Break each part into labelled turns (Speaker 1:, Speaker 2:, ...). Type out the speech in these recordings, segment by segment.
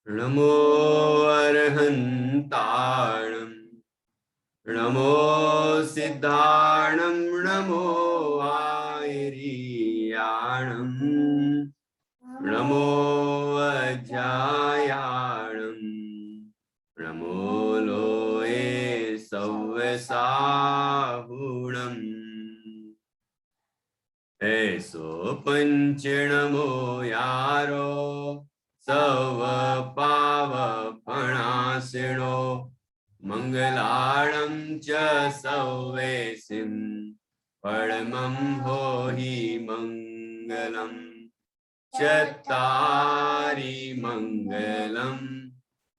Speaker 1: नमो अर्हन्ताणं नमो सिद्धाणं नमो आयर्याणं नमो अज्ञायाणं नमो लोये सव्यसाहुणम् ऐसो पंचणमो यारो सव पावपणासिनो मंगलाणं च सवेसिं परमं होहि मंगलम् चत्तारि मंगलम्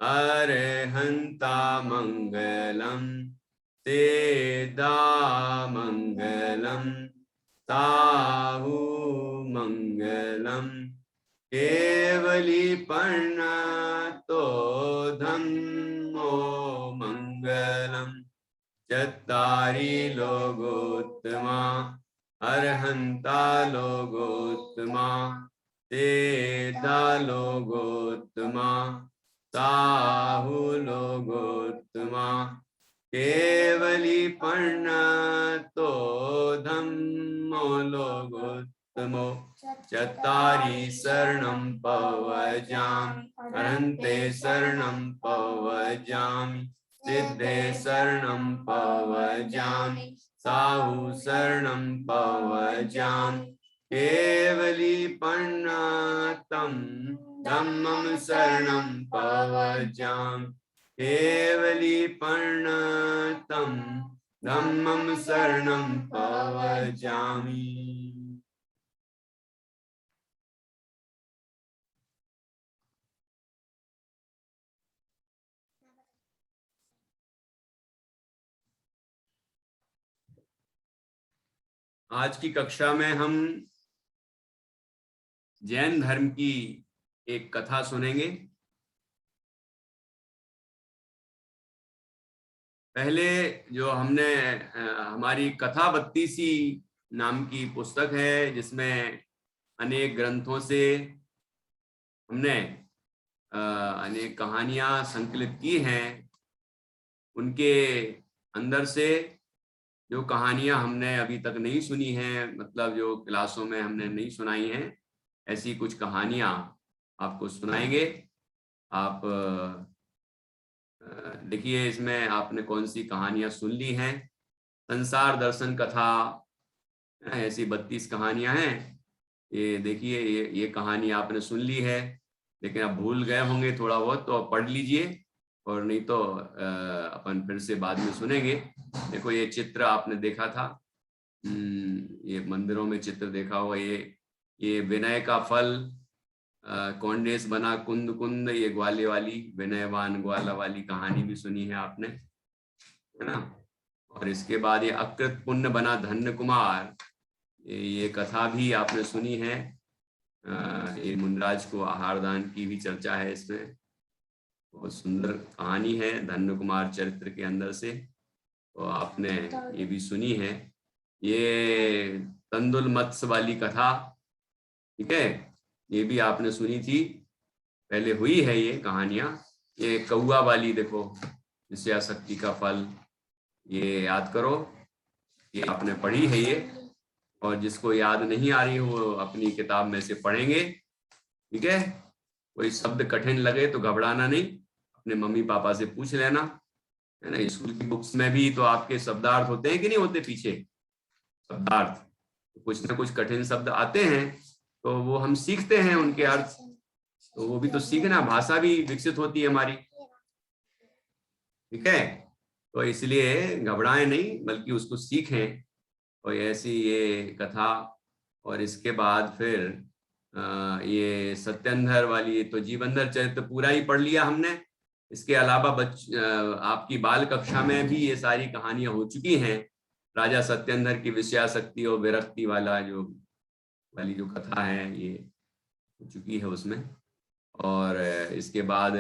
Speaker 1: अर्हन्ता मंगलम् तेदा मंगलम् ताहु मंगलम् केवलीपन्नतो धम्मो मंगलम् चत्तारि लोकोत्तमा अर्हन्ता लोकोत्तमा तेधा लोकोत्तमा ताहु लोकोत्तमा केवलीपन्नतो धम्मो लोकोत्तमो चत्तारि शरणं पवजामि अनन्ते शरणं पवजामि सिद्धे शरणं पवजामि साहु शरणं पवजामि केवलीपन्नतं धम्मं शरणं पवजामि केवलीपन्नतं धम्मं शरणं पवजामि। आज की कक्षा में हम जैन धर्म की एक कथा सुनेंगे। पहले जो हमने हमारी कथा बत्तीसी नाम की पुस्तक है जिसमें अनेक ग्रंथों से हमने अनेक कहानियां संकलित की हैं, उनके अंदर से जो कहानियां हमने अभी तक नहीं सुनी हैं, मतलब जो क्लासों में हमने नहीं सुनाई हैं, ऐसी कुछ कहानियां आपको सुनाएंगे। आप देखिए इसमें आपने कौन सी कहानियां सुन ली हैं। संसार दर्शन कथा, ऐसी 32 कहानियां हैं। ये देखिए ये कहानी आपने सुन ली है, लेकिन आप भूल गए होंगे थोड़ा बहुत, तो आप पढ़ लीजिए और नहीं तो अपन फिर से बाद में सुनेंगे। देखो ये चित्र आपने देखा था, ये मंदिरों में चित्र देखा होगा। ये विनय का फल, कौंडेस बना कुंद कुंद, ये ग्वाले वाली विनयवान ग्वाला वाली कहानी भी सुनी है आपने, है ना। और इसके बाद ये अकृत पुण्य बना धन्य कुमार, ये कथा भी आपने सुनी है। ये मुनराज को आहार दान की भी चर्चा है इसमें। बहुत सुंदर कहानी है धन्य कुमार चरित्र के अंदर से, तो आपने ये भी सुनी है। ये तंदुल मत्स्य वाली कथा, ठीक है, ये भी आपने सुनी थी, पहले हुई है ये कहानियां। ये कौआ वाली देखो, विषया शक्ति का फल, ये याद करो, ये आपने पढ़ी है ये। और जिसको याद नहीं आ रही हो वो अपनी किताब में से पढ़ेंगे, ठीक है। कोई शब्द कठिन लगे तो घबराना नहीं, अपने मम्मी पापा से पूछ लेना, है ना। स्कूल की बुक्स में भी तो आपके शब्दार्थ होते हैं कि नहीं होते, पीछे शब्दार्थ, तो कुछ ना कुछ कठिन शब्द आते हैं, तो वो हम सीखते हैं उनके अर्थ, तो वो भी तो सीखना, भाषा भी विकसित होती है हमारी, ठीक है। तो इसलिए घबराएं नहीं, बल्कि उसको सीखें। और ऐसी ये कथा, और इसके बाद फिर ये सत्यंधर वाली, तो जीवनधर चरित्र पूरा ही पढ़ लिया हमने। इसके अलावा आपकी बाल कक्षा में भी ये सारी कहानियां हो चुकी हैं। राजा सत्यंधर की विषयाशक्ति और विरक्ति वाला जो कथा है, ये हो चुकी है उसमें। और इसके बाद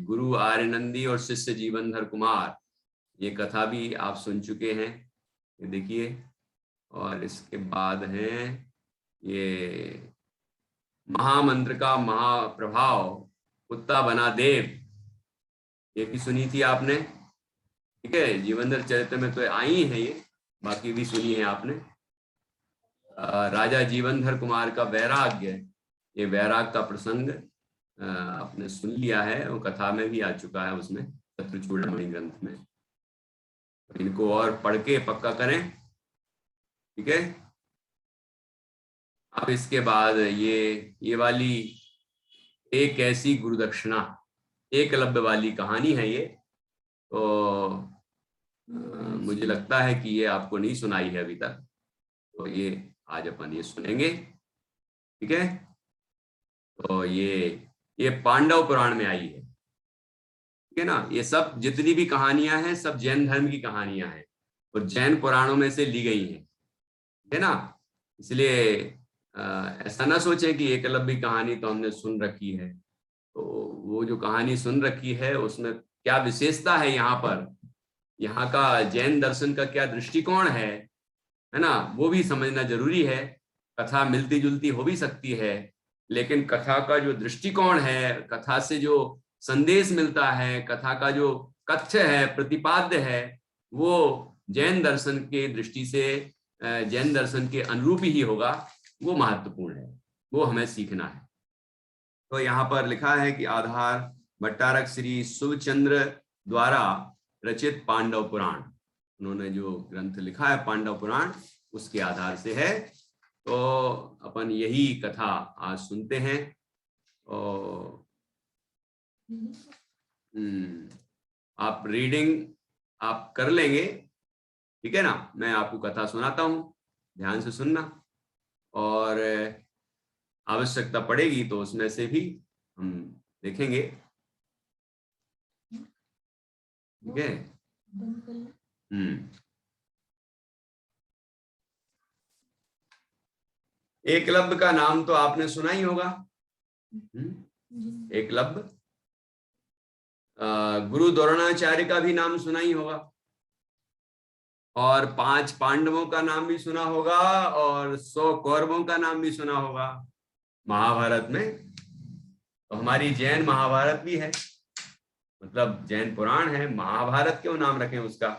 Speaker 1: गुरु आर्यनंदी और शिष्य जीवनधर कुमार, ये कथा भी आप सुन चुके हैं, ये देखिए। और इसके बाद है ये महामंत्र का महाप्रभाव, कुत्ता बना देव, ये भी सुनी थी आपने। ठीक है, जीवनधर चरित्र में तो आई है ये, बाकी भी सुनी है आपने। राजा जीवनधर कुमार का वैराग्य, ये वैराग का प्रसंग आपने सुन लिया है, वो कथा में भी आ चुका है उसमें, शत्रुचूड़ामणि ग्रंथ में। इनको और पढ़ के पक्का करें। ठीक है, अब इसके बाद ये वाली एक ऐसी गुरुदक्षिणा, एकलव्य वाली कहानी है ये। तो मुझे लगता है कि ये आपको नहीं सुनाई है अभी तक, तो ये आज अपन ये सुनेंगे। ठीक है, तो ये पांडव पुराण में आई है। ठीक है ना, ये सब जितनी भी कहानियां हैं सब जैन धर्म की कहानियां हैं और जैन पुराणों में से ली गई हैं। ठीक है ना, इसलिए ऐसा ना सोचें कि एकलव्य की कहानी तो हमने सुन रखी है। तो वो जो कहानी सुन रखी है उसमें क्या विशेषता है, यहाँ का जैन दर्शन का क्या दृष्टिकोण है ना, वो भी समझना जरूरी है। कथा मिलती जुलती हो भी सकती है, लेकिन कथा का जो दृष्टिकोण है, कथा से जो संदेश मिलता है, कथा का जो कथ्य है, प्रतिपाद्य है, वो जैन दर्शन के दृष्टि से, जैन दर्शन के अनुरूप ही होगा। वो महत्वपूर्ण है, वो हमें सीखना है। तो यहाँ पर लिखा है कि आधार भट्टारक श्री सुचंद्र द्वारा रचित पांडव पुराण, उन्होंने जो ग्रंथ लिखा है पांडव पुराण, उसके आधार से है। तो अपन यही कथा आज सुनते हैं। और आप रीडिंग आप कर लेंगे, ठीक है ना। मैं आपको कथा सुनाता हूँ, ध्यान से सुनना, और आवश्यकता पड़ेगी तो उसमें से भी हम देखेंगे। ठीक है, एकलव्य का नाम तो आपने सुना ही होगा। एकलव्य, गुरु द्रोणाचार्य का भी नाम सुना ही होगा, और 5 पांडवों का नाम भी सुना होगा, और 100 कौरवों का नाम भी सुना होगा महाभारत में। तो हमारी जैन महाभारत भी है, मतलब जैन पुराण है। महाभारत क्यों नाम रखें उसका?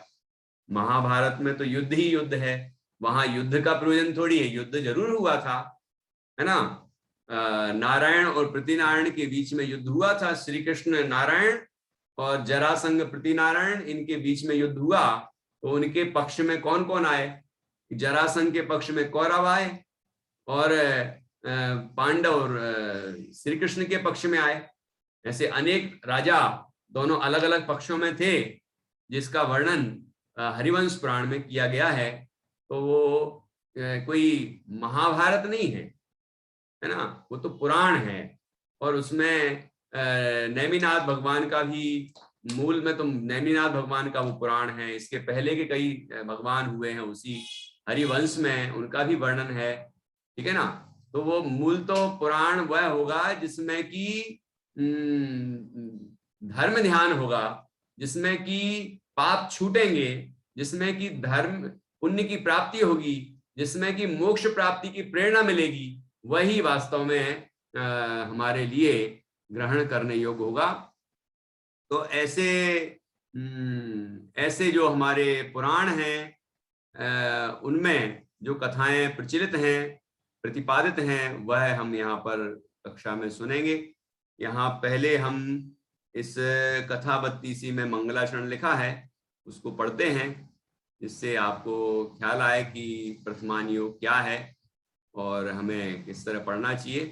Speaker 1: महाभारत में तो युद्ध ही युद्ध है, वहां युद्ध का प्रयोजन थोड़ी है। युद्ध जरूर हुआ था, है ना। नारायण और प्रतिनारायण के बीच में युद्ध हुआ था। श्री कृष्ण नारायण और जरासंध प्रतिनारायण, इनके बीच में युद्ध हुआ। तो उनके पक्ष में कौन कौन आए? जरासंध के पक्ष में कौरव आए, और पांडव और श्री कृष्ण के पक्ष में आए। ऐसे अनेक राजा दोनों अलग अलग पक्षों में थे, जिसका वर्णन हरिवंश पुराण में किया गया है। तो वो कोई महाभारत नहीं है ना, वो तो पुराण है। और उसमें नेमिनाथ भगवान का भी, मूल में तो नेमिनाथ भगवान का वो पुराण है। इसके पहले के कई भगवान हुए हैं उसी हरिवंश में, उनका भी वर्णन है। ठीक है ना, तो वो मूल तो पुराण वह होगा जिसमें कि धर्म ध्यान होगा, जिसमें कि पाप छूटेंगे, जिसमें कि धर्म पुण्य की प्राप्ति होगी, जिसमें कि मोक्ष प्राप्ति की प्रेरणा मिलेगी, वही वास्तव में हमारे लिए ग्रहण करने योग्य होगा। तो ऐसे जो हमारे पुराण हैं, उनमें जो कथाएं प्रचलित हैं, प्रतिपादित हैं, वह हम यहाँ पर कक्षा में सुनेंगे। यहाँ पहले हम इस कथा 32 में मंगलाचरण लिखा है, उसको पढ़ते हैं, जिससे आपको ख्याल आए कि प्रथमान योग क्या है और हमें किस तरह पढ़ना चाहिए।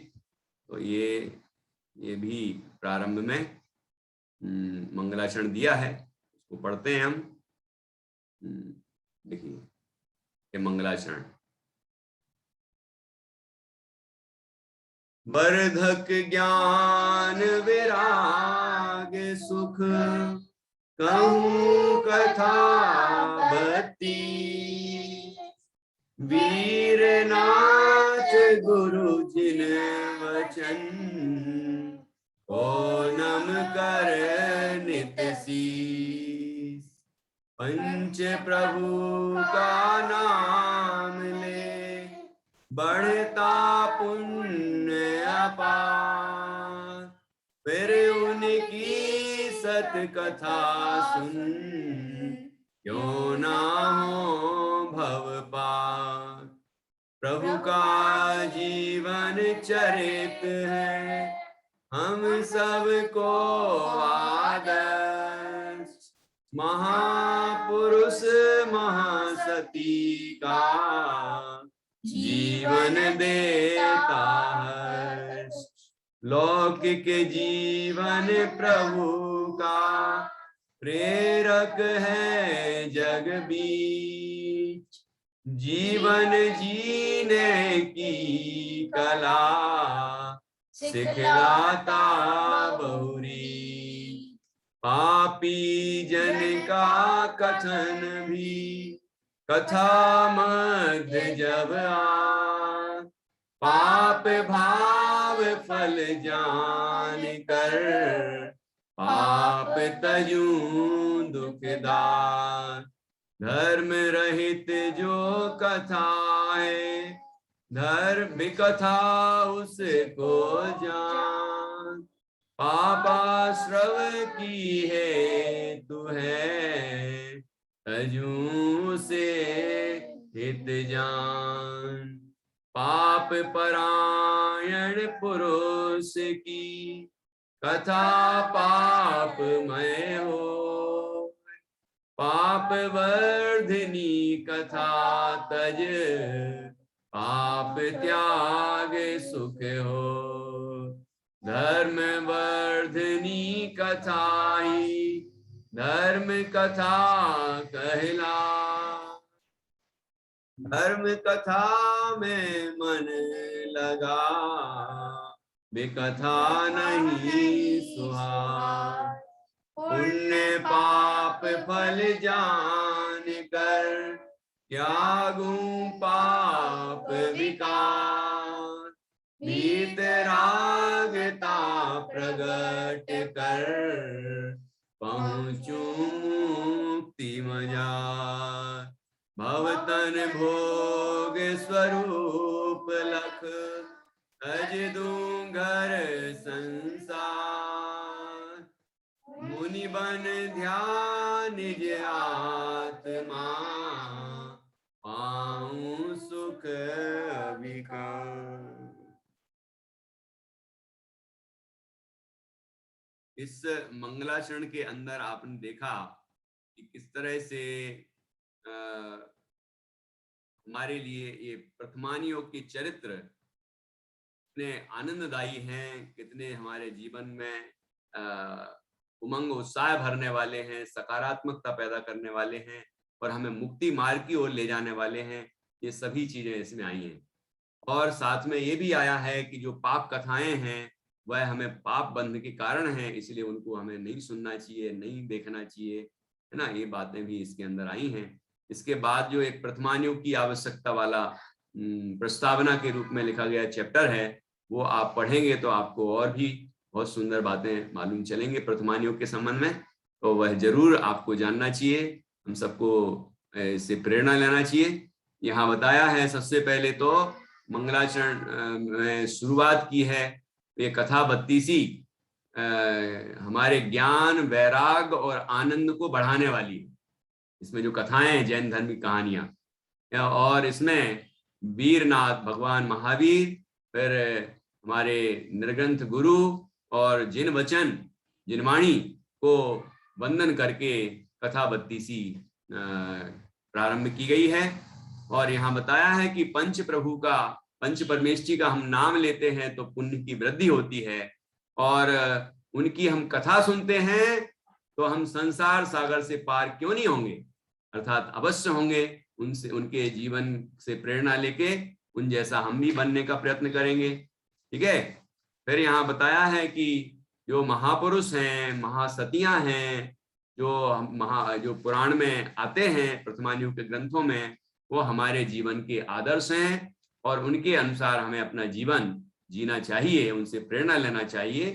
Speaker 1: तो ये भी प्रारंभ में मंगलाचरण दिया है, उसको पढ़ते हैं हम। देखिए ये मंगलाचरण। वर्धक ज्ञान विराग सुख, कहूँ कथा 32, वीर नाथ गुरु जिन वचन, को नम कर नित शीस। पंच प्रभु का नाम ले, बढ़ता पुण्य अपार, फिर कथा सुन, क्यों ना हो भव पार। प्रभु का जीवन चरित है, हम सबको आदर्श। महापुरुष महासती का जीवन देता है। लौकिक जीवन प्रभु का प्रेरक है जग बीच। जीवन जीने की कला सिखलाता बहुरी। पापी जन का कथन भी कथा मध्य जब आ, पाप भाव फल जान कर पाप तजूं दुखदार। धर्म रहित जो कथा है, धर्म कथा उसको जान। पापाश्रव की है तू है, तजू से हित जान। पाप परायण पुरुष की कथा पापमय हो। पाप वर्धिनी कथा तज, पाप त्याग सुख हो। धर्म वर्धिनी कथा ही धर्म कथा कहला। धर्म कथा में मन लगा, बेकथा नहीं सुहा। पुण्य पाप फल जान कर त्यागूं पाप विकार। वीतरागता प्रगट कर पहुँचूं मुक्ति मजार। भवतन भोग स्वरूप लख, तज दूं घर संसार। मुनि बन ध्यान निज आत्मा, पाऊं सुख विकार। इस मंगलाचरण के अंदर आपने देखा कि किस तरह से हमारे लिए ये प्रथमानियों के चरित्र कितने आनंददायी हैं, कितने हमारे जीवन में उमंग उत्साह भरने वाले हैं, सकारात्मकता पैदा करने वाले हैं और हमें मुक्ति मार्ग की ओर ले जाने वाले हैं। ये सभी चीजें इसमें आई हैं। और साथ में ये भी आया है कि जो पाप कथाएं हैं वह हमें पाप बंध के कारण है, इसलिए उनको हमें नहीं सुनना चाहिए, नहीं देखना चाहिए, है ना। ये बातें भी इसके अंदर आई हैं। इसके बाद जो एक प्रथमानियों की आवश्यकता वाला प्रस्तावना के रूप में लिखा गया चैप्टर है, वो आप पढ़ेंगे तो आपको और भी बहुत सुंदर बातें मालूम चलेंगे प्रथमानियों के संबंध में। तो वह जरूर आपको जानना चाहिए, हम सबको इससे प्रेरणा लेना चाहिए। यहाँ बताया है सबसे पहले तो मंगलाचरण में शुरुआत की है, ये कथा 32 हमारे ज्ञान वैराग और आनंद को बढ़ाने वाली है। इसमें जो कथाएं हैं जैन धर्म की कहानियां, और इसमें वीरनाथ भगवान महावीर, फिर हमारे निर्ग्रंथ गुरु और जिन वचन जिनवाणी को वंदन करके कथा 32 प्रारंभ की गई है। और यहाँ बताया है कि पंच प्रभु का, पंच परमेष्ठी का हम नाम लेते हैं तो पुण्य की वृद्धि होती है, और उनकी हम कथा सुनते हैं तो हम संसार सागर से पार क्यों नहीं होंगे, अर्थात अवश्य होंगे। उनसे, उनके जीवन से प्रेरणा लेके उन जैसा हम भी बनने का प्रयत्न करेंगे। ठीक है। फिर यहाँ बताया है कि जो महापुरुष हैं, महासतियां हैं, जो पुराण में आते हैं, प्रथमानियों के ग्रंथों में, वो हमारे जीवन के आदर्श हैं और उनके अनुसार हमें अपना जीवन जीना चाहिए, उनसे प्रेरणा लेना चाहिए।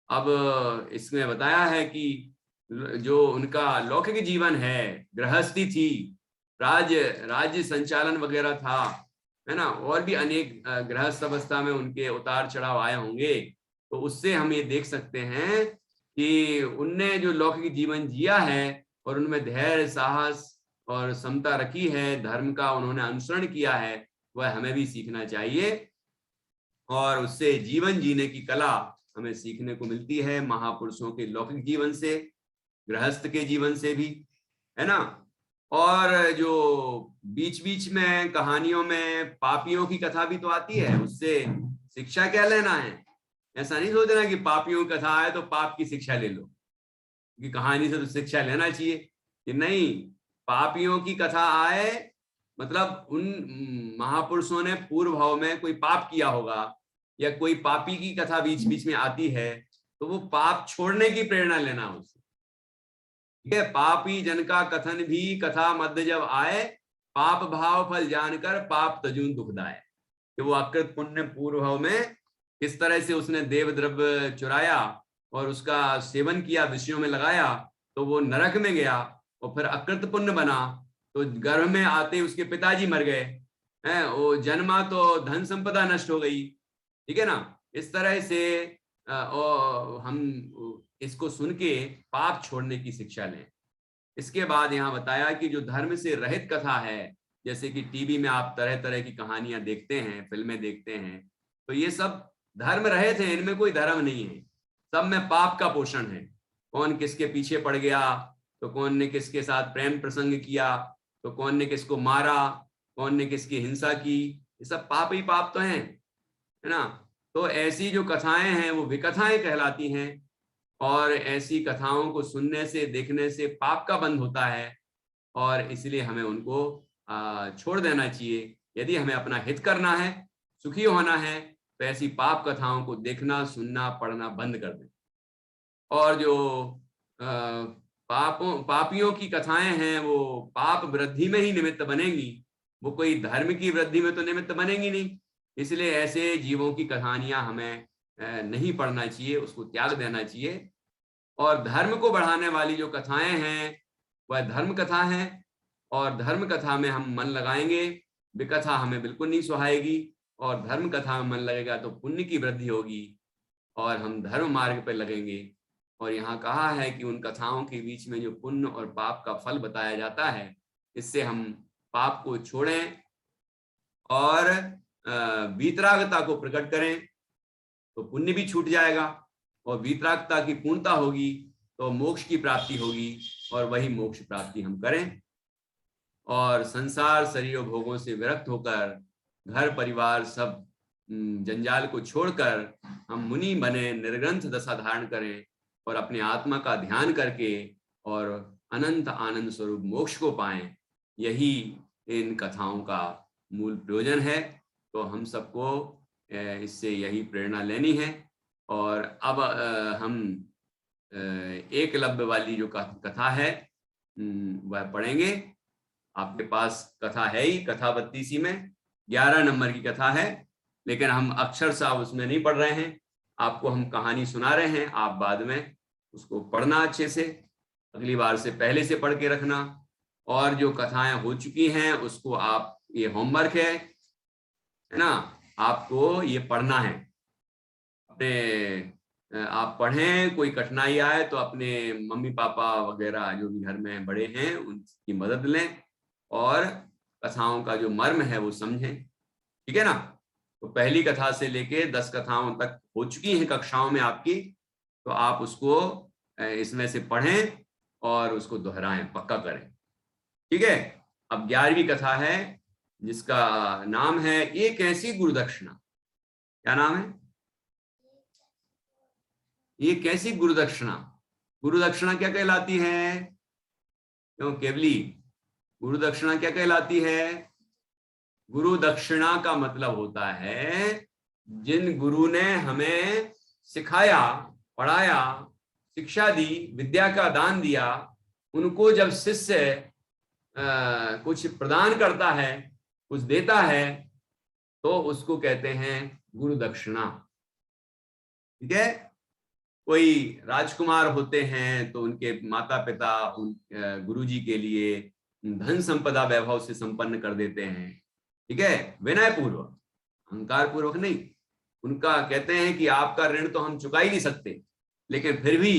Speaker 1: अब इसमें बताया है कि जो उनका लौकिक जीवन है, गृहस्थी थी, राज्य संचालन वगैरह था, है ना, और भी अनेक गृहस्थ अवस्था में उनके उतार चढ़ाव आए होंगे, तो उससे हम ये देख सकते हैं कि उनने जो लौकिक जीवन जिया है और उनमें धैर्य, साहस और समता रखी है, धर्म का उन्होंने अनुसरण किया है, वह हमें भी सीखना चाहिए। और उससे जीवन जीने की कला हमें सीखने को मिलती है, महापुरुषों के लौकिक जीवन से, गृहस्थ के जीवन से भी, है ना। और जो बीच बीच में कहानियों में पापियों की कथा भी तो आती है, उससे शिक्षा क्या लेना है। ऐसा नहीं सोचना कि पापियों की कथा आए तो पाप की शिक्षा ले लो, कि कहानी से तो शिक्षा लेना चाहिए कि नहीं। पापियों की कथा आए मतलब उन महापुरुषों ने पूर्व भाव में कोई पाप किया होगा, या कोई पापी की कथा बीच बीच में आती है, तो वो पाप छोड़ने की प्रेरणा लेना उससे। ठीक है, पापी जन का कथन भी कथा मध्य जब आए, पाप भाव फल जानकर पाप तजून दुखदाय। कि वो अकृत पुण्य पूर्व भाव में किस तरह से उसने देव द्रव्य चुराया और उसका सेवन किया, विषयों में लगाया, तो वो नरक में गया और फिर अकृत पुण्य बना, तो गर्भ में आते उसके पिताजी मर गए हैं, वो जन्मा तो धन संपदा नष्ट हो गई। ठीक है ना। इस तरह से और हम इसको सुन के पाप छोड़ने की शिक्षा लें। इसके बाद यहाँ बताया कि जो धर्म से रहित कथा है, जैसे कि टीवी में आप तरह तरह की कहानियां देखते हैं, फिल्में देखते हैं, तो ये सब धर्म रहित हैं, इनमें कोई धर्म नहीं है, सब में पाप का पोषण है। कौन किसके पीछे पड़ गया, तो कौन ने किसके साथ प्रेम प्रसंग किया, तो कौन ने किसको मारा, कौन ने किसकी हिंसा की, ये सब पाप ही पाप तो हैं, है ना। तो ऐसी जो कथाएं हैं वो विकथाएं कहलाती हैं, और ऐसी कथाओं को सुनने से, देखने से पाप का बंध होता है, और इसलिए हमें उनको छोड़ देना चाहिए। यदि हमें अपना हित करना है, सुखी होना है, तो ऐसी पाप कथाओं को देखना, सुनना, पढ़ना बंद कर दें। और जो पापियों की कथाएं हैं वो पाप वृद्धि में ही निमित्त बनेंगी, वो कोई धर्म की वृद्धि में तो निमित्त बनेंगी नहीं। इसलिए ऐसे जीवों की कहानियां हमें नहीं पढ़ना चाहिए, उसको त्याग देना चाहिए। और धर्म को बढ़ाने वाली जो कथाएं हैं वह धर्म कथा है, और धर्म कथा में हम मन लगाएंगे, विकथा हमें बिल्कुल नहीं सुहाएगी। और धर्म कथा में मन लगेगा तो पुण्य की वृद्धि होगी और हम धर्म मार्ग पर लगेंगे। और यहाँ कहा है कि उन कथाओं के बीच में जो पुण्य और पाप का फल बताया जाता है, इससे हम पाप को छोड़ें और वीतरागता को प्रकट करें, तो पुण्य भी छूट जाएगा, और वीतरागता की पूर्णता होगी तो मोक्ष की प्राप्ति होगी, और वही मोक्ष प्राप्ति हम करें। और संसार शरीर भोगों से विरक्त होकर, घर परिवार सब जंजाल को छोड़कर हम मुनि बने, निर्ग्रंथ दशा धारण करें और अपने आत्मा का ध्यान करके और अनंत आनंद स्वरूप मोक्ष को पाएं। यही इन कथाओं का मूल प्रयोजन है। तो हम सबको इससे यही प्रेरणा लेनी है। और अब हम एकलव्य वाली जो कथा है वह पढ़ेंगे। आपके पास कथा है ही, कथा 32 में 11 नंबर की कथा है, लेकिन हम अक्षर सा उसमें नहीं पढ़ रहे हैं, आपको हम कहानी सुना रहे हैं। आप बाद में उसको पढ़ना अच्छे से, अगली बार से पहले से पढ़ के रखना। और जो कथाएं हो चुकी हैं उसको आप, ये होमवर्क है ना, आपको ये पढ़ना है। अपने आप पढ़ें, कोई कठिनाई आए तो अपने मम्मी पापा वगैरह जो भी घर में बड़े हैं उनकी मदद लें और कथाओं का जो मर्म है वो समझें। ठीक है ना। तो पहली कथा से लेके 10 कथाओं तक हो चुकी हैं कक्षाओं में आपकी, तो आप उसको इसमें से पढ़ें और उसको दोहराएं, पक्का करें। ठीक है। अब 11वीं कथा है जिसका नाम है एक ऐसी गुरुदक्षिणा। क्या नाम है? ये कैसी गुरुदक्षिणा? गुरुदक्षिणा क्या कहलाती है? क्यों केवली, गुरुदक्षिणा क्या कहलाती है? गुरु दक्षिणा का मतलब होता है जिन गुरु ने हमें सिखाया, पढ़ाया, शिक्षा दी, विद्या का दान दिया, उनको जब शिष्य कुछ प्रदान करता है, कुछ देता है, तो उसको कहते हैं गुरु दक्षिणा। ठीक है। कोई राजकुमार होते हैं तो उनके माता पिता गुरुजी के लिए धन संपदा वैभव से संपन्न कर देते हैं। ठीक है, विनय पूर्वक, अहंकार पूर्वक नहीं। उनका कहते हैं कि आपका ऋण तो हम चुका ही नहीं सकते, लेकिन फिर भी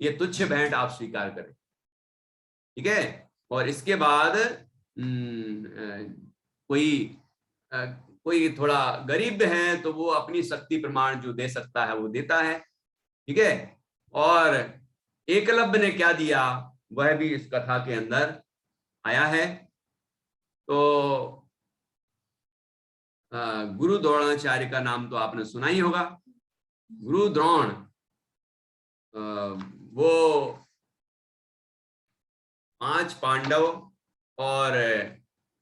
Speaker 1: ये तुच्छ भेंट आप स्वीकार करें, ठीक है। और इसके बाद कोई थोड़ा गरीब है तो वो अपनी शक्ति प्रमाण जो दे सकता है वो देता है, ठीक है। और एकलव्य ने क्या दिया वह भी इस कथा के अंदर आया है। तो गुरु द्रोणाचार्य का नाम तो आपने सुना ही होगा। गुरु द्रोण वो 5 पांडव और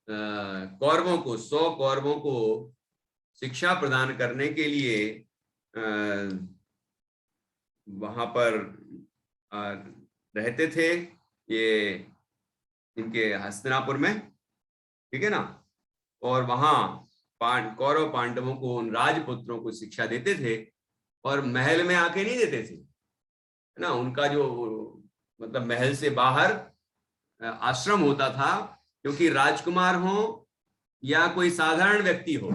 Speaker 1: कौरवों को 100 कौरवों को शिक्षा प्रदान करने के लिए वहां पर रहते थे, ये इनके हस्तिनापुर में, ठीक है ना। और वहां कौरव पांडवों को, उन राजपुत्रों को शिक्षा देते थे और महल में आके नहीं देते थे, है ना। उनका जो मतलब महल से बाहर आश्रम होता था, क्योंकि राजकुमार हो या कोई साधारण व्यक्ति हो,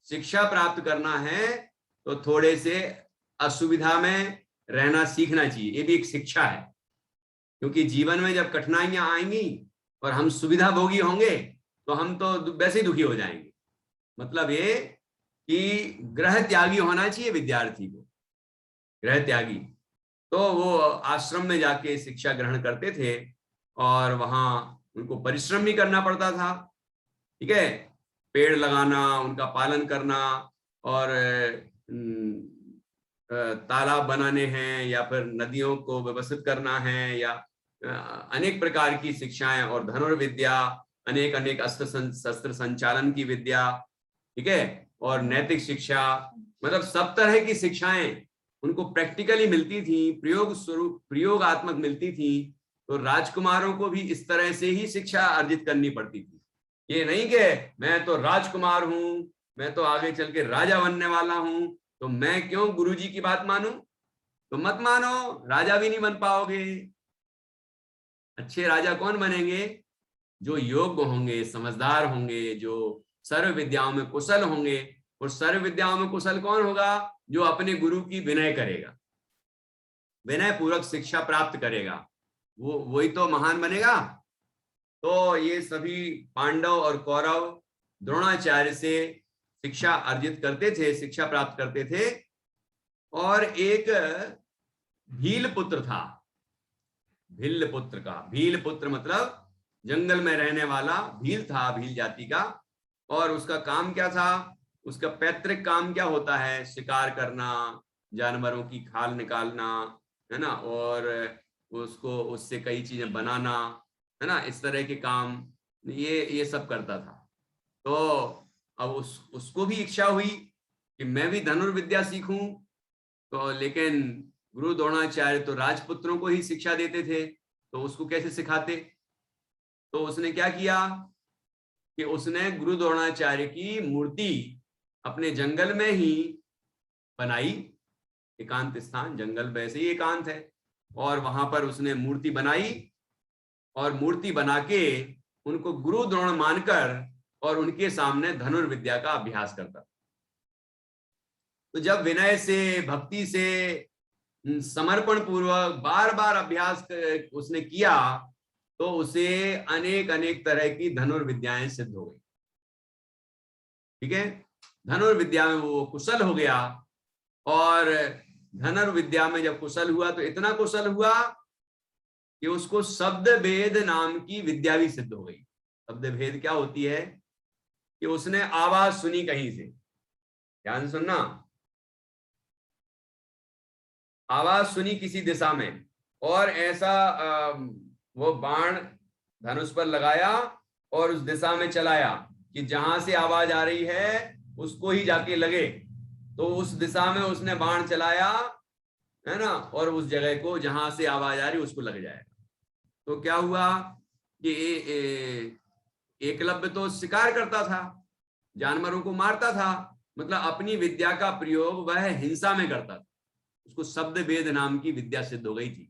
Speaker 1: शिक्षा प्राप्त करना है तो थोड़े से असुविधा में रहना सीखना चाहिए। ये भी एक शिक्षा है, क्योंकि जीवन में जब कठिनाइयां आएंगी और हम सुविधा भोगी होंगे तो हम तो वैसे ही दुखी हो जाएंगे। मतलब ये कि ग्रह त्यागी होना चाहिए विद्यार्थी को, ग्रह त्यागी। तो वो आश्रम में जाके शिक्षा ग्रहण करते थे और वहां उनको परिश्रम भी करना पड़ता था, ठीक है। पेड़ लगाना, उनका पालन करना, और तालाब बनाने हैं या फिर नदियों को व्यवस्थित करना है, या अनेक प्रकार की शिक्षाएं, और धनुर्विद्या, अनेक अनेक शस्त्र संचालन की विद्या, ठीक है, और नैतिक शिक्षा, मतलब सब तरह की शिक्षाएं उनको प्रैक्टिकली मिलती थी, प्रयोग स्वरूप, प्रयोगात्मक मिलती थी। तो राजकुमारों को भी इस तरह से ही शिक्षा अर्जित करनी पड़ती थी। ये नहीं कि मैं तो राजकुमार हूं, मैं तो आगे चल के राजा बनने वाला हूं, तो मैं क्यों गुरुजी की बात मानूं। तो मत मानो, राजा भी नहीं बन पाओगे। अच्छे राजा कौन बनेंगे? जो योग्य होंगे, समझदार होंगे, जो सर्व विद्याओं में कुशल होंगे। और सर्व विद्याओं में कुशल कौन होगा? जो अपने गुरु की विनय करेगा, विनय पूर्वक शिक्षा प्राप्त करेगा, वही तो महान बनेगा। तो ये सभी पांडव और कौरव द्रोणाचार्य से शिक्षा अर्जित करते थे, शिक्षा प्राप्त करते थे। और एक भील पुत्र था, भील पुत्र का, भील पुत्र मतलब जंगल में रहने वाला भील था, भील जाति का। और उसका काम क्या था? उसका पैतृक काम क्या होता है? शिकार करना, जानवरों की खाल निकालना, है ना, और उसको उससे कई चीजें बनाना, है ना, इस तरह के काम ये सब करता था। तो अब उसको भी इच्छा हुई कि मैं भी धनुर्विद्या सीखूं। तो लेकिन गुरु द्रोणाचार्य तो राजपुत्रों को ही शिक्षा देते थे, तो उसको कैसे सिखाते? तो उसने क्या किया कि उसने गुरु द्रोणाचार्य की मूर्ति अपने जंगल में ही बनाई। एकांत स्थान, जंगल वैसे ही एकांत है, और वहां पर उसने मूर्ति बनाई, और मूर्ति बना के उनको गुरु द्रोण मानकर और उनके सामने धनुर्विद्या का अभ्यास करता। तो जब विनय से, भक्ति से, समर्पण पूर्वक बार बार अभ्यास उसने किया, तो उसे अनेक अनेक तरह की धनुर्विद्याएं सिद्ध हो गई, ठीक है। धनुर्विद्या में वो कुशल हो गया, और धनुर्विद्या में जब कुशल हुआ तो इतना कुशल हुआ कि उसको शब्द भेद नाम की विद्या भी सिद्ध हो गई। शब्द भेद क्या होती है? कि उसने आवाज सुनी कहीं से, ध्यान सुनना, आवाज सुनी किसी दिशा में, और ऐसा वो बाण धनुष पर लगाया और उस दिशा में चलाया कि जहां से आवाज आ रही है उसको ही जाके लगे। तो उस दिशा में उसने बाण चलाया, है ना, और उस जगह को जहां से आवाज आ रही उसको लग जाएगा। तो क्या हुआ कि एकलव्य तो शिकार करता था, जानवरों को मारता था, मतलब अपनी विद्या का प्रयोग वह हिंसा में करता था। उसको शब्द भेद नाम की विद्या सिद्ध हो गई थी।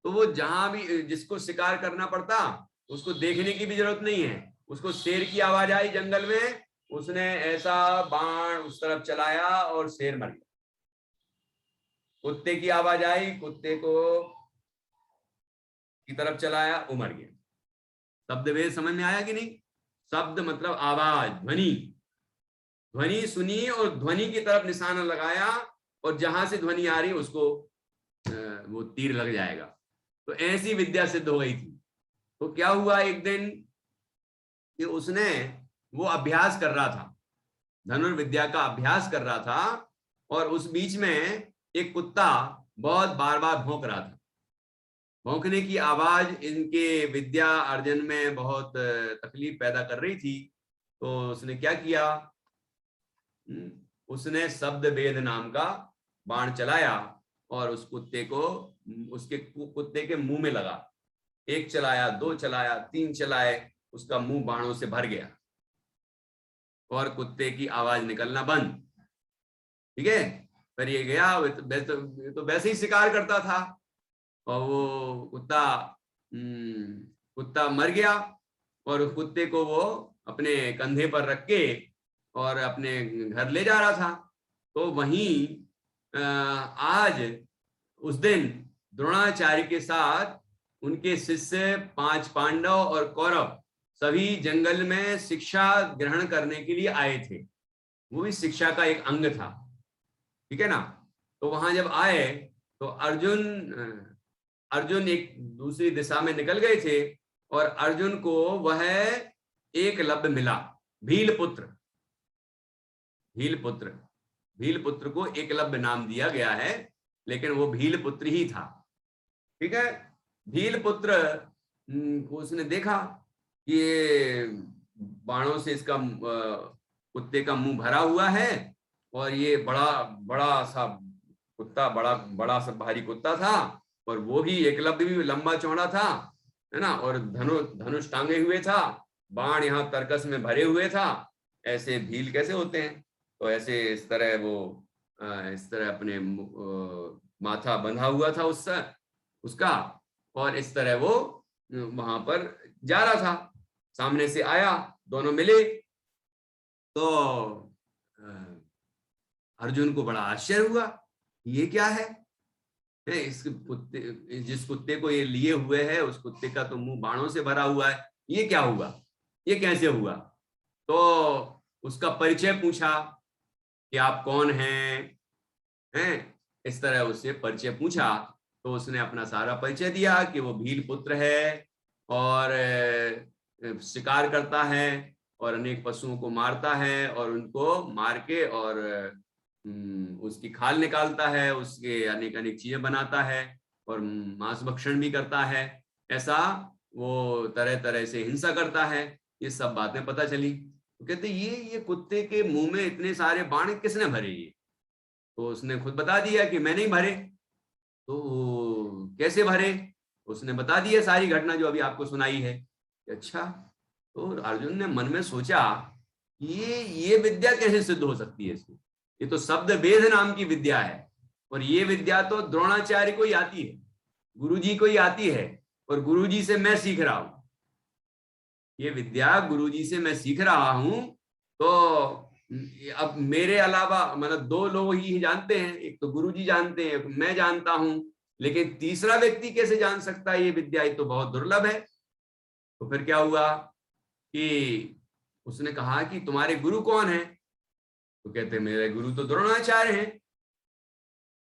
Speaker 1: तो वो जहां भी जिसको शिकार करना पड़ता, उसको देखने की भी जरूरत नहीं है, उसको शेर की आवाज आई जंगल में, उसने ऐसा बाण उस तरफ चलाया और शेर मर गया। कुत्ते की आवाज आई, कुत्ते को की तरफ चलाया, वो मर गया। शब्द भेद समझ में आया कि नहीं? शब्द मतलब आवाज, ध्वनि। ध्वनि सुनी और ध्वनि की तरफ निशाना लगाया, और जहां से ध्वनि आ रही उसको वो तीर लग जाएगा। तो ऐसी विद्या सिद्ध हो गई थी। तो क्या हुआ एक दिन कि उसने वो अभ्यास कर रहा था, धनुर्विद्या का अभ्यास कर रहा था, और उस बीच में एक कुत्ता बहुत बार बार भौंक रहा था। भौंकने की आवाज इनके विद्या अर्जन में बहुत तकलीफ पैदा कर रही थी। तो उसने क्या किया, उसने शब्द वेद नाम का बाण चलाया और उस कुत्ते को, उसके कुत्ते के मुंह में लगा। एक चलाया, दो चलाया, तीन चलाए, उसका मुंह बाणों से भर गया और कुत्ते की आवाज निकलना बंद। ठीक है, पर ये गया, तो वैसे ही शिकार करता था, और वो कुत्ता मर गया, और कुत्ते को वो अपने कंधे पर रख के और अपने घर ले जा रहा था। तो वहीं आज उस दिन द्रोणाचार्य के साथ उनके शिष्य 5 पांडव और कौरव सभी जंगल में शिक्षा ग्रहण करने के लिए आए थे। वो भी शिक्षा का एक अंग था, ठीक है ना। तो वहां जब आए तो अर्जुन एक दूसरी दिशा में निकल गए थे, और अर्जुन को वह एकलव्य मिला, भील पुत्र। भील पुत्र, भील पुत्र को एकलव्य नाम दिया गया है, लेकिन वो भील पुत्र ही था। ठीक है, भील पुत्र उसने देखा कि ये बाणों से इसका कुत्ते का मुंह भरा हुआ है, और ये बड़ा बड़ा सा कुत्ता, बड़ा बड़ा सा भारी कुत्ता था, और वो भी एकलव्य भी लंबा चौड़ा था, है ना, और धनुष टांगे हुए था, बाण यहाँ तरकस में भरे हुए था। ऐसे भील कैसे होते हैं? तो ऐसे इस तरह वो इस तरह अपने माथा बंधा हुआ था उसका, और इस तरह वो वहां पर जा रहा था। सामने से आया, दोनों मिले, तो अर्जुन को बड़ा आश्चर्य हुआ, ये क्या है? इस कुत्ते, जिस कुत्ते को ये लिए हुए है, उस कुत्ते का तो मुंह बाणों से भरा हुआ है, ये क्या हुआ, ये कैसे हुआ? तो उसका परिचय पूछा कि आप कौन हैं, इस तरह उससे परिचय पूछा। तो उसने अपना सारा परिचय दिया कि वो भील पुत्र है, और शिकार करता है, और अनेक पशुओं को मारता है, और उनको मार के और उसकी खाल निकालता है, उसके अनेक अनेक चीजें बनाता है, और मांस भक्षण भी करता है। ऐसा वो तरह तरह से हिंसा करता है। ये सब बातें पता चली। तो कहते ये कुत्ते के मुंह में इतने सारे बाण किसने भरे? ये तो उसने खुद बता दिया कि मैंने ही भरे। तो कैसे भरे? उसने बता दिया सारी घटना जो अभी आपको सुनाई है। अच्छा, तो अर्जुन ने मन में सोचा ये विद्या कैसे सिद्ध हो सकती है इसको? ये तो शब्द वेद नाम की विद्या है, और ये विद्या तो द्रोणाचार्य को ही आती है, गुरुजी को ही आती है, और गुरुजी से मैं सीख रहा हूं। ये विद्या गुरुजी से मैं सीख रहा हूं। तो अब मेरे अलावा मतलब 2 लोग ही जानते हैं, एक तो गुरुजी जानते हैं, मैं जानता हूं, लेकिन तीसरा व्यक्ति कैसे जान सकता है ये विद्या? ये तो बहुत दुर्लभ है। तो फिर क्या हुआ कि उसने कहा कि तुम्हारे गुरु कौन है? तो कहते मेरे गुरु तो द्रोणाचार्य हैं।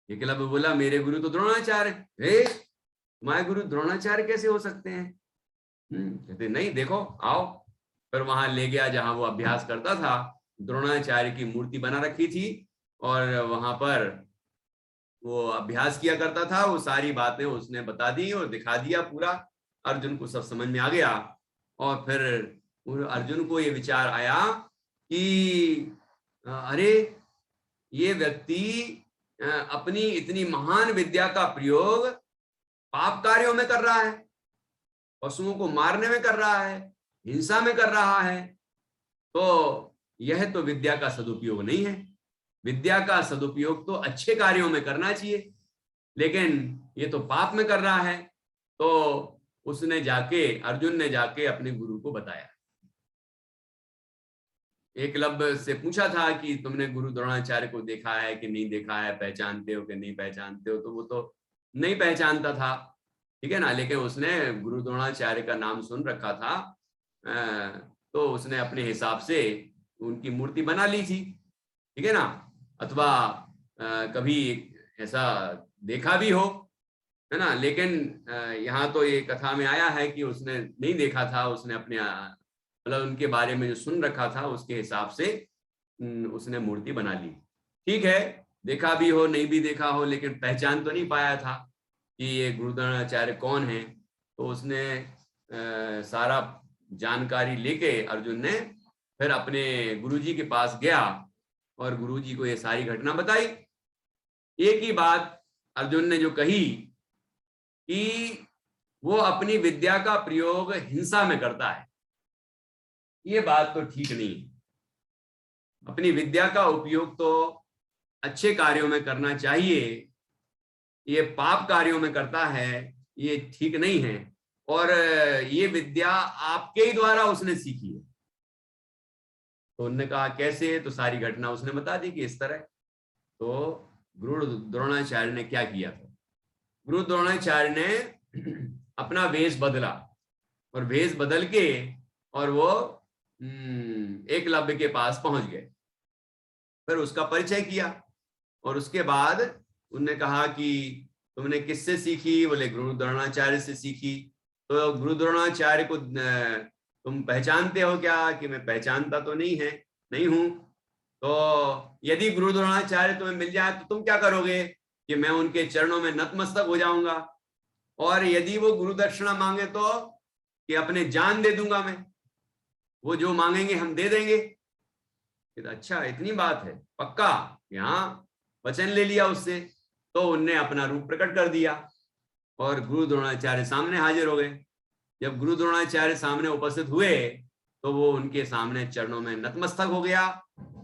Speaker 1: एकलव्य बोला मेरे गुरु तो द्रोणाचार्य। तुम्हारे गुरु द्रोणाचार्य कैसे हो सकते हैं? कहते नहीं, देखो आओ। फिर वहां ले गया जहां वो अभ्यास करता था। द्रोणाचार्य की मूर्ति बना रखी थी, और वहां पर वो अभ्यास किया करता था। वो सारी बातें उसने बता दी और दिखा दिया पूरा। अर्जुन को सब समझ में आ गया, और फिर अर्जुन को ये विचार आया कि अरे, ये व्यक्ति अपनी इतनी महान विद्या का प्रयोग पाप कार्यों में कर रहा है, पशुओं को मारने में कर रहा है, हिंसा में कर रहा है। तो यह तो विद्या का सदुपयोग नहीं है। विद्या का सदुपयोग तो अच्छे कार्यों में करना चाहिए, लेकिन ये तो पाप में कर रहा है। तो अर्जुन ने जाके अपने गुरु को बताया। एकलव्य से पूछा था कि तुमने गुरु द्रोणाचार्य को देखा है कि नहीं देखा है, पहचानते हो कि नहीं पहचानते हो, तो वो तो नहीं पहचानता था, ठीक है ना। लेकिन उसने गुरु द्रोणाचार्य का नाम सुन रखा था, तो उसने अपने हिसाब से उनकी मूर्ति बना ली थी, ठीक है ना। अथवा कभी ऐसा देखा भी हो, है ना। लेकिन यहाँ तो ये कथा में आया है कि उसने नहीं देखा था, उसने अपने मतलब उनके बारे में जो सुन रखा था उसके हिसाब से उसने मूर्ति बना ली। ठीक है, देखा भी हो नहीं भी देखा हो, लेकिन पहचान तो नहीं पाया था कि ये गुरु द्रोणाचार्य कौन है। तो उसने सारा जानकारी लेके अर्जुन ने फिर अपने गुरुजी के पास गया और गुरुजी को ये सारी घटना बताई। एक ही बात अर्जुन ने जो कही कि वो अपनी विद्या का प्रयोग हिंसा में करता है, ये बात तो ठीक नहीं। अपनी विद्या का उपयोग तो अच्छे कार्यों में करना चाहिए, ये पाप कार्यों में करता है, ये ठीक नहीं है। और ये विद्या आपके ही द्वारा उसने सीखी है। तो उन्होंने कहा कैसे, तो सारी घटना उसने बता दी कि इस तरह। तो गुरु द्रोणाचार्य ने क्या किया था, गुरु द्रोणाचार्य ने अपना वेश बदला और वेश बदल के और वो एकलव्य के पास पहुंच गए, फिर उसका परिचय किया। और उसके बाद उन्होंने कहा कि तुमने किससे सीखी, बोले गुरु द्रोणाचार्य से सीखी। तो गुरु द्रोणाचार्य को तुम पहचानते हो क्या, कि मैं पहचानता तो नहीं हूं। तो यदि गुरु द्रोणाचार्य तुम्हें मिल जाए तो तुम क्या करोगे, कि मैं उनके चरणों में नतमस्तक हो जाऊंगा, और यदि वो गुरु दक्षिणा मांगे तो कि अपने जान दे दूंगा मैं, वो जो मांगेंगे हम दे देंगे। अच्छा इतनी बात है, पक्का, यहाँ वचन ले लिया उससे। तो उनने अपना रूप प्रकट कर दिया और गुरु द्रोणाचार्य सामने हाजिर हो गए। जब गुरु द्रोणाचार्य सामने उपस्थित हुए तो वो उनके सामने चरणों में नतमस्तक हो गया।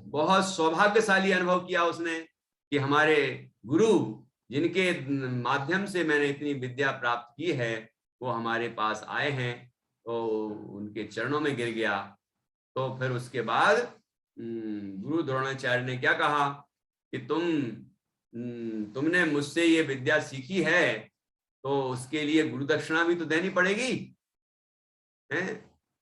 Speaker 1: बहुत सौभाग्यशाली अनुभव किया उसने कि हमारे गुरु, जिनके माध्यम से मैंने इतनी विद्या प्राप्त की है, वो हमारे पास आए हैं। तो उनके चरणों में गिर गया। तो फिर उसके बाद गुरु द्रोणाचार्य ने क्या कहा कि तुमने मुझसे ये विद्या सीखी है, तो उसके लिए गुरु दक्षिणा भी तो देनी पड़ेगी, है।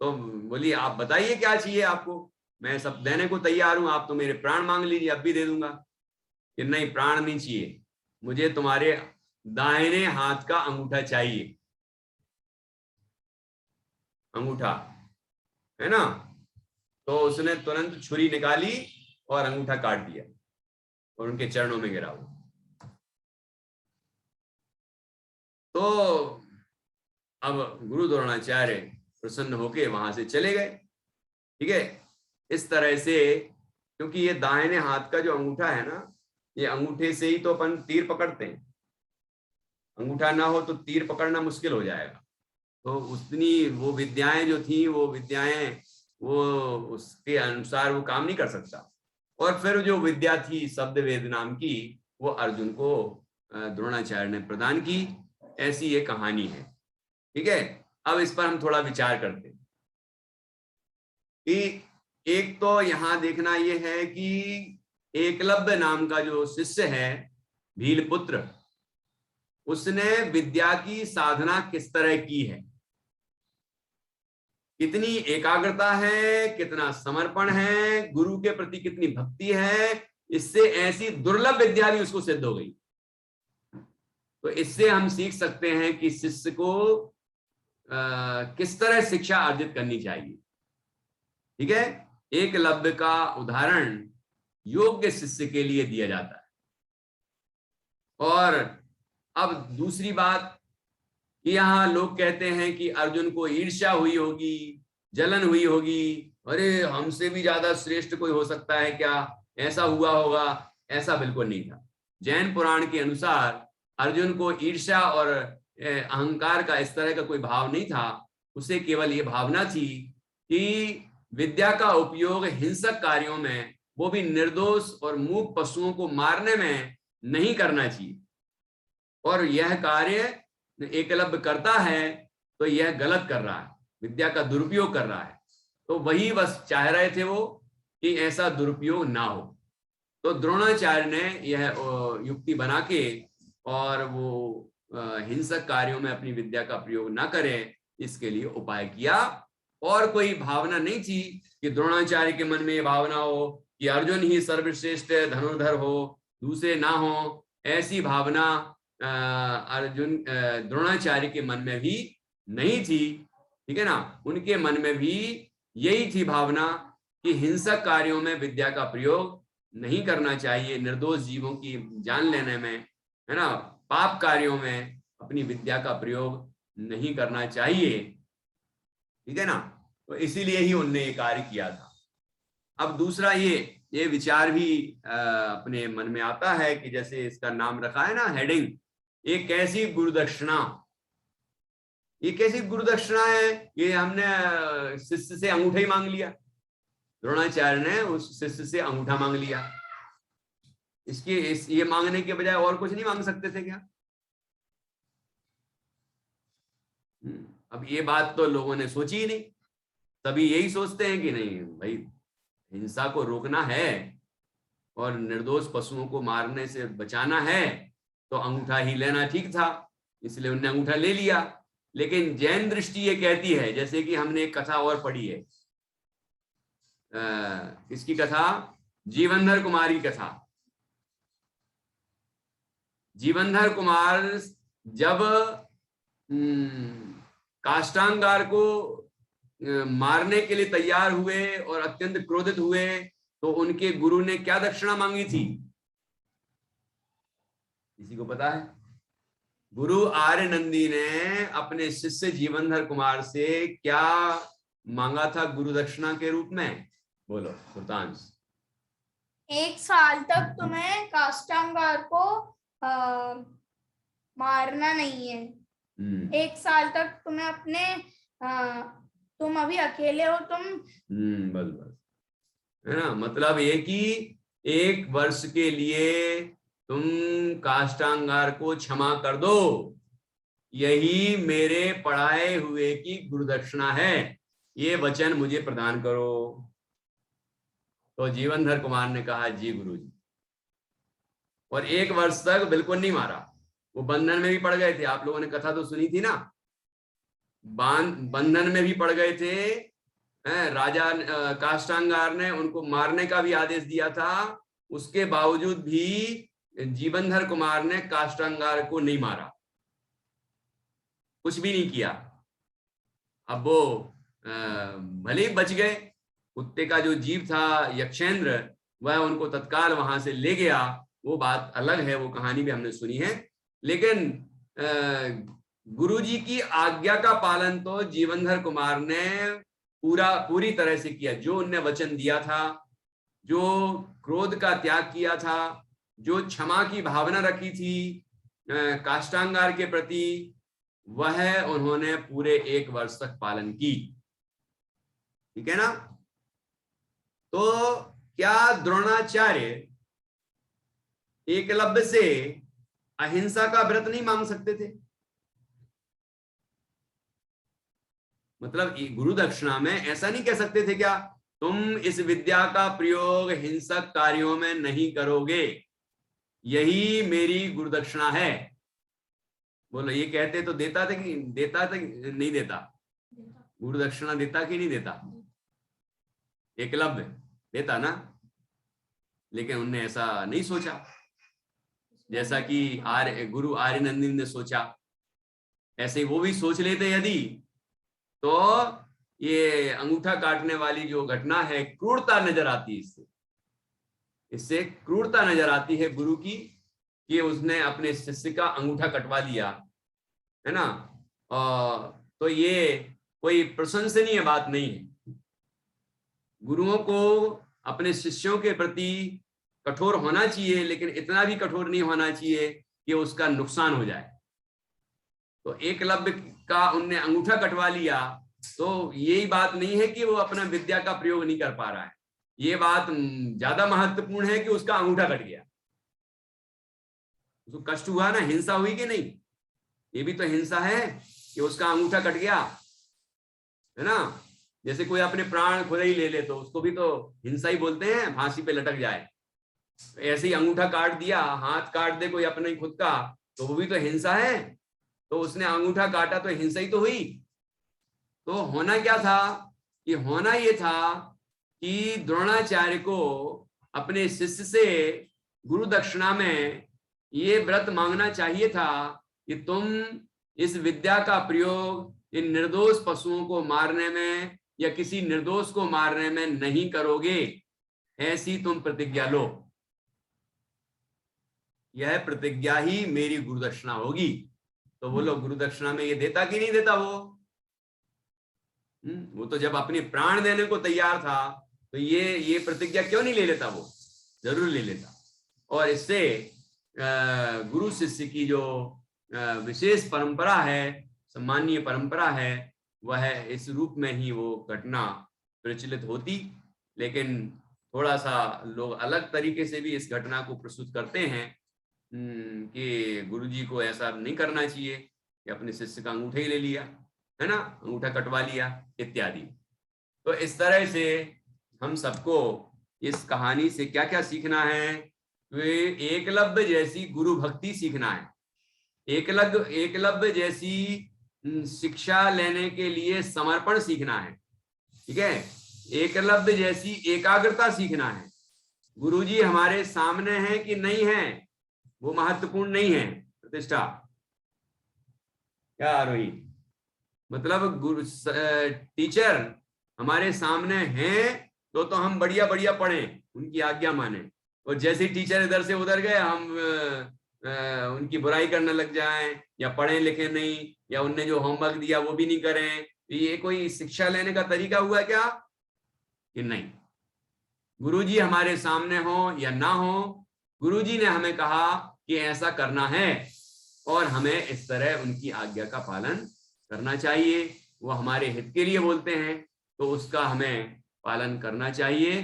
Speaker 1: तो बोली आप बताइए क्या चाहिए आपको, मैं सब देने को तैयार हूं, आप तो मेरे प्राण मांग लीजिए, अब भी दे दूंगा। कि नहीं, प्राण नहीं चाहिए, मुझे तुम्हारे दाहिने हाथ का अंगूठा चाहिए, अंगूठा, है ना। तो उसने तुरंत छुरी निकाली और अंगूठा काट दिया और उनके चरणों में गिरा वो। तो अब गुरु द्रोणाचार्य प्रसन्न होके वहां से चले गए, ठीक है। इस तरह से, क्योंकि ये दाहिने हाथ का जो अंगूठा है ना, ये अंगूठे से ही तो अपन तीर पकड़ते हैं, अंगूठा ना हो तो तीर पकड़ना मुश्किल हो जाएगा। तो उतनी वो विद्याएं जो थी, वो विद्याएं वो उसके अनुसार वो काम नहीं कर सकता। और फिर जो विद्या थी शब्द वेद नाम की, वो अर्जुन को द्रोणाचार्य ने प्रदान की। ऐसी ये कहानी है, ठीक है। अब इस पर हम थोड़ा विचार करते हैं कि एक तो यहां देखना यह है कि एकलव्य नाम का जो शिष्य है, भीलपुत्र, उसने विद्या की साधना किस तरह की है, कितनी एकाग्रता है, कितना समर्पण है, गुरु के प्रति कितनी भक्ति है। इससे ऐसी दुर्लभ विद्या भी उसको सिद्ध हो गई। तो इससे हम सीख सकते हैं कि शिष्य को किस तरह शिक्षा अर्जित करनी चाहिए, ठीक है। एकलव्य का उदाहरण योग्य शिष्य के लिए दिया जाता है। और अब दूसरी बात कि यहाँ लोग कहते हैं कि अर्जुन को ईर्ष्या हुई होगी, जलन हुई होगी, अरे हमसे भी ज्यादा श्रेष्ठ कोई हो सकता है क्या, ऐसा हुआ होगा। ऐसा बिल्कुल नहीं था। जैन पुराण के अनुसार अर्जुन को ईर्ष्या और अहंकार का इस तरह का कोई भाव नहीं था। उसे केवल ये भावना थी कि विद्या का उपयोग हिंसक कार्यों में, वो भी निर्दोष और मूक पशुओं को मारने में नहीं करना चाहिए। और यह कार्य एकलव्य करता है तो यह गलत कर रहा है, विद्या का दुरुपयोग कर रहा है। तो वही बस चाह रहे थे वो कि ऐसा दुरुपयोग ना हो। तो द्रोणाचार्य ने यह युक्ति बना के और वो हिंसक कार्यों में अपनी विद्या का प्रयोग ना करें, इसके लिए उपाय किया। और कोई भावना नहीं थी कि द्रोणाचार्य के मन में ये भावना हो कि अर्जुन ही सर्वश्रेष्ठ धनुर्धर हो, दूसरे ना हो। ऐसी भावना अर्जुन द्रोणाचार्य के मन में भी नहीं थी, ठीक है ना। उनके मन में भी यही थी भावना कि हिंसक कार्यों में विद्या का प्रयोग नहीं करना चाहिए, निर्दोष जीवों की जान लेने में, है ना, पाप कार्यों में अपनी विद्या का प्रयोग नहीं करना चाहिए, ठीक है ना। तो इसीलिए ही उनने ये कार्य किया था। अब दूसरा ये विचार भी अपने मन में आता है कि जैसे इसका नाम रखा है ना हेडिंग, ये कैसी गुरुदक्षिणा, ये कैसी गुरुदक्षिणा है, ये हमने शिष्य से अंगूठा ही मांग लिया। द्रोणाचार्य ने उस शिष्य से अंगूठा मांग लिया, ये मांगने के बजाय और कुछ नहीं मांग सकते थे क्या? अब ये बात तो लोगों ने सोची ही नहीं। तभी यही सोचते हैं कि नहीं भाई, हिंसा को रोकना है और निर्दोष पशुओं को मारने से बचाना है, तो अंगूठा ही लेना ठीक था, इसलिए उन्होंने अंगूठा ले लिया। लेकिन जैन दृष्टि ये कहती है, जैसे कि हमने एक कथा और पढ़ी है, इसकी कथा, जीवनधर कुमार की कथा। जीवनधर कुमार जब काष्टांगार को मारने के लिए तैयार हुए और अत्यंत क्रोधित हुए, तो उनके गुरु ने क्या दक्षिणा मांगी थी, किसी को पता है? गुरु आर्य नंदी ने अपने शिष्य जीवनधर कुमार से क्या मांगा था गुरु दक्षिणा के रूप में? बोलो सुल्तान।
Speaker 2: 1 साल तक तुम्हें काष्टांगार को मारना नहीं है। 1 साल तक तुम्हें अपने तुम अभी अकेले हो, तुम
Speaker 1: बस बस, है ना। मतलब ये कि 1 वर्ष के लिए तुम काष्टांगार को क्षमा कर दो, यही मेरे पढ़ाए हुए की गुरुदक्षिणा है, ये वचन मुझे प्रदान करो। तो जीवनधर कुमार ने कहा जी गुरु जी, और 1 वर्ष तक बिल्कुल नहीं मारा। वो बंधन में भी पड़ गए थे, आप लोगों ने कथा तो सुनी थी ना, बंधन में भी पड़ गए थे। राजा काष्टांगार ने उनको मारने का भी आदेश दिया था, उसके बावजूद भी जीवनधर कुमार ने काष्टांगार को नहीं मारा, कुछ भी नहीं किया। अब वो भले ही बच गए, कुत्ते का जो जीव था यक्षेंद्र, वह उनको तत्काल वहां से ले गया, वो बात अलग है, वो कहानी भी हमने सुनी है। लेकिन गुरुजी की आज्ञा का पालन तो जीवनधर कुमार ने पूरी तरह से किया। जो उनने वचन दिया था, जो क्रोध का त्याग किया था, जो क्षमा की भावना रखी थी काष्टांगार के प्रति, वह उन्होंने पूरे 1 वर्ष तक पालन की, ठीक है ना। तो क्या द्रोणाचार्य एकलव्य से अहिंसा का व्रत नहीं मांग सकते थे? मतलब गुरु दक्षिणा में ऐसा नहीं कह सकते थे क्या, तुम इस विद्या का प्रयोग हिंसक कार्यों में नहीं करोगे, यही मेरी गुरु दक्षिणा है? बोलो, ये कहते तो देता था कि नहीं देता? गुरु दक्षिणा देता कि नहीं देता? एकलव्य देता ना। लेकिन उनने ऐसा नहीं सोचा, जैसा कि गुरु आर्यनंदी ने सोचा। ऐसे वो भी सोच लेते यदि, तो ये अंगूठा काटने वाली जो घटना है, क्रूरता नजर आती है, इससे क्रूरता नजर आती है गुरु की, कि उसने अपने शिष्य का अंगूठा कटवा दिया, है ना। तो ये कोई प्रशंसनीय बात नहीं है। गुरुओं को अपने शिष्यों के प्रति कठोर होना चाहिए, लेकिन इतना भी कठोर नहीं होना चाहिए कि उसका नुकसान हो जाए। तो एकलव्य का उनने अंगूठा कटवा लिया, तो यही बात नहीं है कि वो अपना विद्या का प्रयोग नहीं कर पा रहा है, ये बात ज्यादा महत्वपूर्ण है कि उसका अंगूठा कट गया। उसको कष्ट हुआ ना, हिंसा हुई कि नहीं? ये भी तो हिंसा है कि उसका अंगूठा कट गया, है ना। जैसे कोई अपने प्राण खुद ही ले ले तो उसको भी तो हिंसा ही बोलते हैं, फांसी पे लटक जाए। ऐसे ही अंगूठा काट दिया, हाथ काट दे कोई अपने ही खुद का, तो वो भी तो हिंसा है। तो उसने अंगूठा काटा तो हिंसा ही तो हुई। तो होना क्या था, कि होना ये था कि द्रोणाचार्य को अपने शिष्य से गुरु दक्षिणा में ये व्रत मांगना चाहिए था कि तुम इस विद्या का प्रयोग इन निर्दोष पशुओं को मारने में या किसी निर्दोष को मारने में नहीं करोगे, ऐसी तुम प्रतिज्ञा लो। यह प्रतिज्ञा ही मेरी गुरुदक्षिणा होगी। तो वो लोग गुरुदक्षिणा में ये देता कि नहीं देता वो तो जब अपने प्राण देने को तैयार था तो ये प्रतिज्ञा क्यों नहीं ले लेता, वो जरूर ले लेता। और इससे गुरु शिष्य की जो विशेष परंपरा है, सम्मानीय परंपरा है, वह इस रूप में ही वो घटना प्रचलित होती। लेकिन थोड़ा सा लोग अलग तरीके से भी इस घटना को प्रस्तुत करते हैं कि गुरुजी को ऐसा नहीं करना चाहिए कि अपने शिष्य का अंगूठा ही ले लिया, है ना, अंगूठा कटवा लिया इत्यादि। तो इस तरह से हम सबको इस कहानी से क्या क्या सीखना है, तो एकलव्य जैसी गुरु भक्ति सीखना है, एकलव्य जैसी शिक्षा लेने के लिए समर्पण सीखना है, ठीक है, एकलव्य जैसी एकाग्रता सीखना है। गुरुजी हमारे सामने हैं कि नहीं है वो महत्वपूर्ण नहीं है। प्रतिष्ठा क्या आरोही, मतलब गुरु टीचर हमारे सामने हैं तो हम बढ़िया बढ़िया पढ़ें, उनकी आज्ञा माने, और जैसे टीचर इधर से उधर गए हम उनकी बुराई करने लग जाएं, या पढ़ें लिखें नहीं, या उनने जो होमवर्क दिया वो भी नहीं करें। ये कोई शिक्षा लेने का तरीका हुआ क्या? कि नहीं। गुरुजी हमारे सामने हो या ना हो, गुरुजी ने हमें कहा कि ऐसा करना है और हमें इस तरह उनकी आज्ञा का पालन करना चाहिए। वो हमारे हित के लिए बोलते हैं तो उसका हमें पालन करना चाहिए।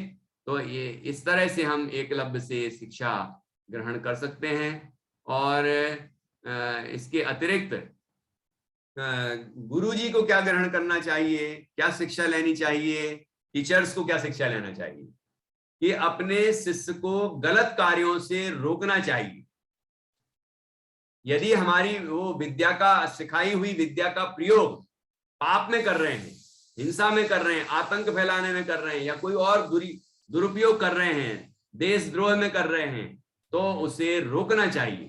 Speaker 1: तो ये इस तरह से हम एकलव्य से शिक्षा ग्रहण कर सकते हैं। और इसके अतिरिक्त गुरुजी को क्या ग्रहण करना चाहिए, क्या शिक्षा लेनी चाहिए, टीचर्स को क्या शिक्षा लेना चाहिए, कि अपने शिष्य को गलत कार्यों से रोकना चाहिए। यदि हमारी वो विद्या का सिखाई हुई विद्या का प्रयोग पाप में कर रहे हैं, हिंसा में कर रहे हैं, आतंक फैलाने में कर रहे हैं, या कोई और दुरुपयोग कर रहे हैं, देशद्रोह में कर रहे हैं, तो उसे रोकना चाहिए।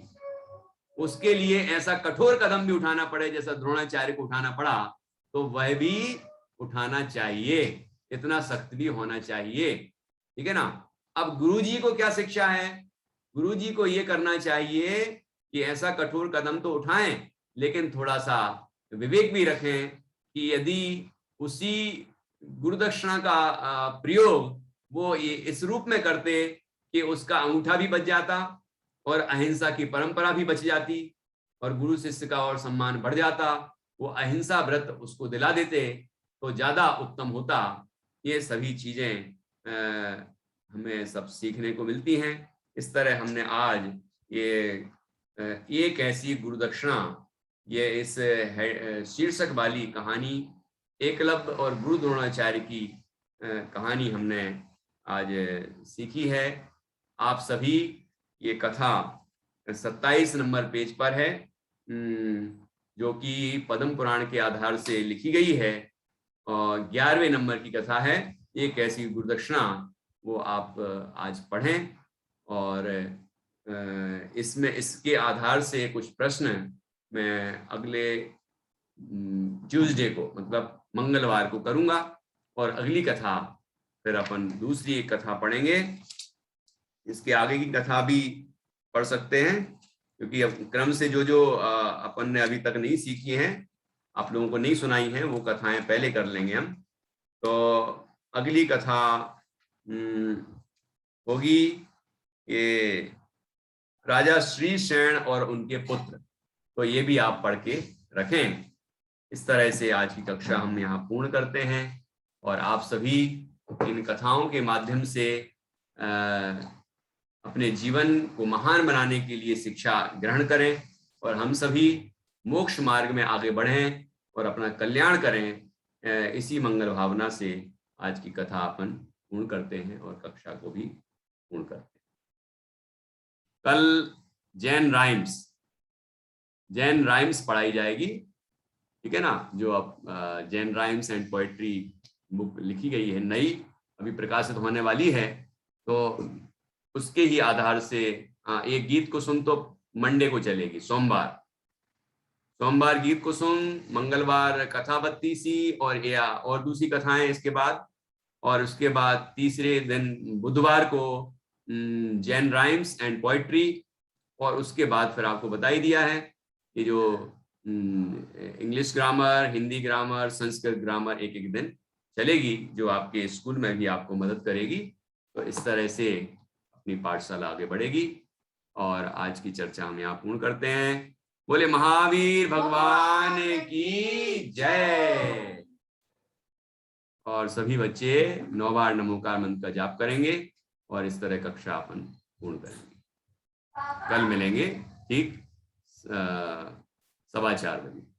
Speaker 1: उसके लिए ऐसा कठोर कदम भी उठाना पड़े जैसा द्रोणाचार्य को उठाना पड़ा, तो वह भी उठाना चाहिए, इतना सख्त भी होना चाहिए, ठीक है ना। अब गुरुजी को क्या शिक्षा है? गुरुजी को ये करना चाहिए कि ऐसा कठोर कदम तो उठाएं, लेकिन थोड़ा सा विवेक भी रखें कि यदि उसी गुरुदक्षिणा का प्रयोग वो इस रूप में करते कि उसका अंगूठा भी बच जाता और अहिंसा की परंपरा भी बच जाती और गुरु शिष्य का और सम्मान बढ़ जाता, वो अहिंसा व्रत उसको दिला देते तो ज्यादा उत्तम होता। ये सभी चीजें हमें सब सीखने को मिलती हैं। इस तरह हमने आज ये एक ऐसी गुरुदक्षिणा, ये इस शीर्षक वाली कहानी एकलव्य और गुरु द्रोणाचार्य की कहानी हमने आज सीखी है। आप सभी ये कथा 27 नंबर पेज पर है, जो कि पद्म पुराण के आधार से लिखी गई है, और 11वें नंबर की कथा है एक ऐसी गुरुदक्षिणा। वो आप आज पढ़ें और इसमें इसके आधार से कुछ प्रश्न मैं अगले ट्यूसडे को, मतलब मंगलवार को करूंगा, और अगली कथा फिर अपन दूसरी एक कथा पढ़ेंगे। इसके आगे की कथा भी पढ़ सकते हैं, क्योंकि अब क्रम से जो जो अपन ने अभी तक नहीं सीखी हैं, आप लोगों को नहीं सुनाई हैं, वो कथाएं पहले कर लेंगे हम। तो अगली कथा होगी ये राजा श्रीसेन और उनके पुत्र, तो ये भी आप पढ़ के रखें। इस तरह से आज की कक्षा हम यहाँ पूर्ण करते हैं, और आप सभी इन कथाओं के माध्यम से अपने जीवन को महान बनाने के लिए शिक्षा ग्रहण करें, और हम सभी मोक्ष मार्ग में आगे बढ़ें और अपना कल्याण करें। इसी मंगल भावना से आज की कथा अपन पूर्ण करते हैं और कक्षा को भी पूर्ण करते हैं। कल जैन राइम्स पढ़ाई जाएगी, ठीक है ना। जो अब Jain rhymes and poetry book लिखी गई है, नई अभी प्रकाशित होने वाली है, तो उसके ही आधार से एक गीत को सुन तो मंडे को चलेगी, सोमवार गीत को सुन, मंगलवार कथा 32 और दूसरी कथाएं इसके बाद, और उसके बाद तीसरे दिन बुधवार को जैन राइम्स एंड पोएट्री, और उसके बाद फिर आपको बता ही दिया है कि जो English grammar, Hindi grammar, Sanskrit grammar एक एक दिन चलेगी, जो आपके स्कूल में भी आपको मदद करेगी। तो इस तरह से अपनी पाठशाला आगे बढ़ेगी। और आज की चर्चा हम यहाँ पूर्ण करते हैं। बोले महावीर भगवान की जय। और सभी बच्चे 9 बार नमोकार मंत्र का जाप करेंगे और इस तरह कक्षा अपन पूर्ण करेंगे। कल मिलेंगे ठीक 4:15 बजे।